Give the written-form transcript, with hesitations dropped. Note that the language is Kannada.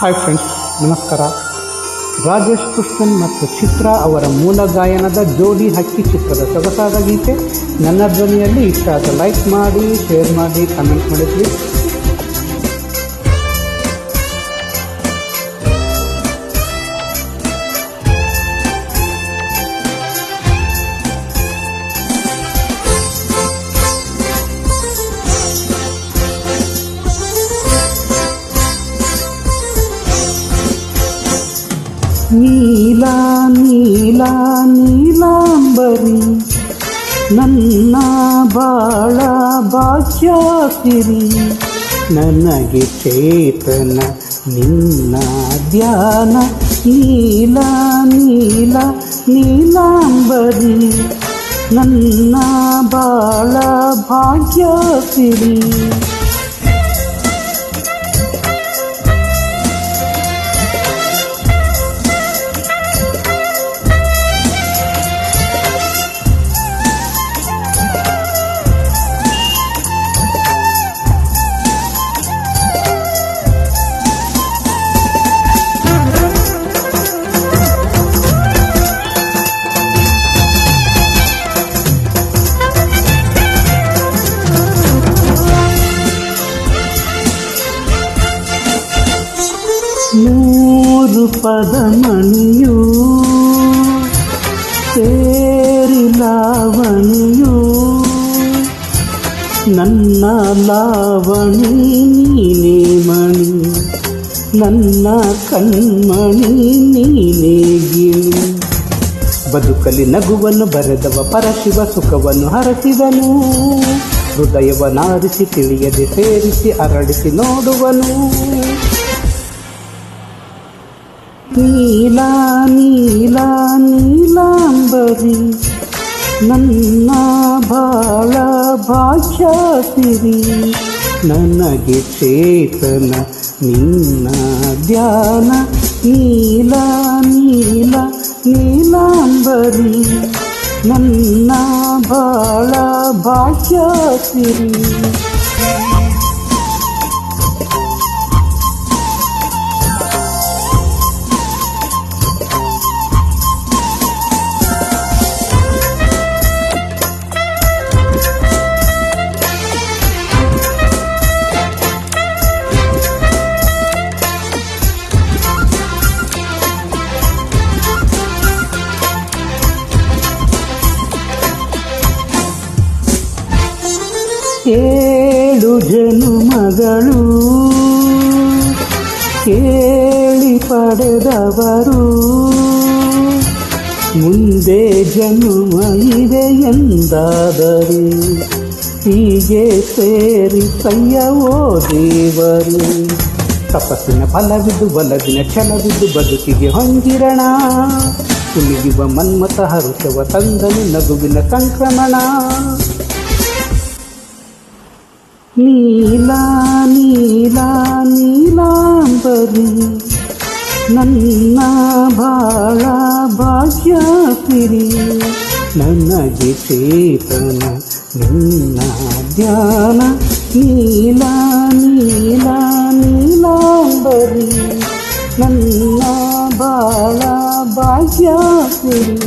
ಹಾಯ್ ಫ್ರೆಂಡ್ಸ್, ನಮಸ್ಕಾರ. ರಾಜೇಶ್ ಕೃಷ್ಣನ್ ಮತ್ತು ಚಿತ್ರಾ ಅವರ ಮೂಲ ಗಾಯನದ ಜೋಡಿ ಹಕ್ಕಿ ಚಿತ್ರದ ಸೊಗಸಾದ ಗೀತೆ ನನ್ನ ಧ್ವನಿಯಲ್ಲಿ ಇಷ್ಟ ಆದ ಲೈಕ್ ಮಾಡಿ, ಶೇರ್ ಮಾಡಿ, ಕಮೆಂಟ್ ಮಾಡಿ ಪ್ಲೀಸ್. ನೀಲಾ ನೀಲಾ ನೀಲಾಂಬರಿ ನನ್ನ ಬಾಳ ಭಾಗ್ಯಸಿರಿ, ನನಗೆ ಚೇತನ ನಿನ್ನ ಧ್ಯಾನ. ನೀಲಾ ನೀಲಾ ನೀಲಾಂಬರಿ ನನ್ನ ಬಾಳ ಭಾಗ್ಯಸಿರಿ. ಮೂರು ಪದಮಣಿಯು ಸೇರಿ ಲಾವಣಿಯು, ನನ್ನ ಲಾವಣಿ ನೀನೇ ಮಣಿ, ನನ್ನ ಕಣ್ಮಣಿ ನೀನೇ ಗಿಣಿ. ಬದುಕಲಿ ನಗುವನ್ನು ಬರೆದವ ಪರಶಿವ ಸುಖವನ್ನು ಹರಸಿದನು, ಹೃದಯವನಾರಿಸಿ ತಿಳಿಯದೆ ಸೇರಿಸಿ ಅರಳಿಸಿ ನೋಡುವನು. ನೀಲಾ ನೀಲಾ ನೀಲಾಂಬರಿ ನನ್ನ ಬಾಳ ಭಾಗ್ಯಸಿರಿ, ನನಗೆ ಚೇತನ ನಿನ್ನ ಧ್ಯಾನ. ನೀಲಾ ನೀಲಾ ನೀಲಾಂಬರಿ ನನ್ನ ಬಾಳ ಭಾಗ್ಯಸಿರಿ. ಏಳು ಜನುಮಗಳು ಕೇಳಿ ಪಡೆದವರು, ಮುಂದೆ ಜನುಮ ಇದೆ ಎಂದಾದರೆ ಹೀಗೆ ಸೇರಿ ಕೈಯವೋ ದೇವರು. ತಪಸ್ಸಿನ ಫಲವಿದ್ದು ಬಲದಿನ ಛಲವಿದ್ದು ಬದುಕಿಗೆ ಹೊಂದಿರಣ, ಕುಣಿಯುವ ಮನ್ಮತ ಹರುಷವ ತಂದನು ನಗುವಿನ ಸಂಕ್ರಮಣ. ನೀಲಾ ನೀಲಾ ನೀಲಾಂಬರಿ ನನ್ನ ಬಾಳ ಭಾಗ್ಯಸಿರಿ, ನನಗೆ ಚೇತನ ನಿನ್ನ ಧ್ಯಾನ. ನೀಲಾ ನೀಲಾ ನೀಲಾಂಬರಿ ನನ್ನ ಬಾಳ ಭಾಗ್ಯಸಿರಿ.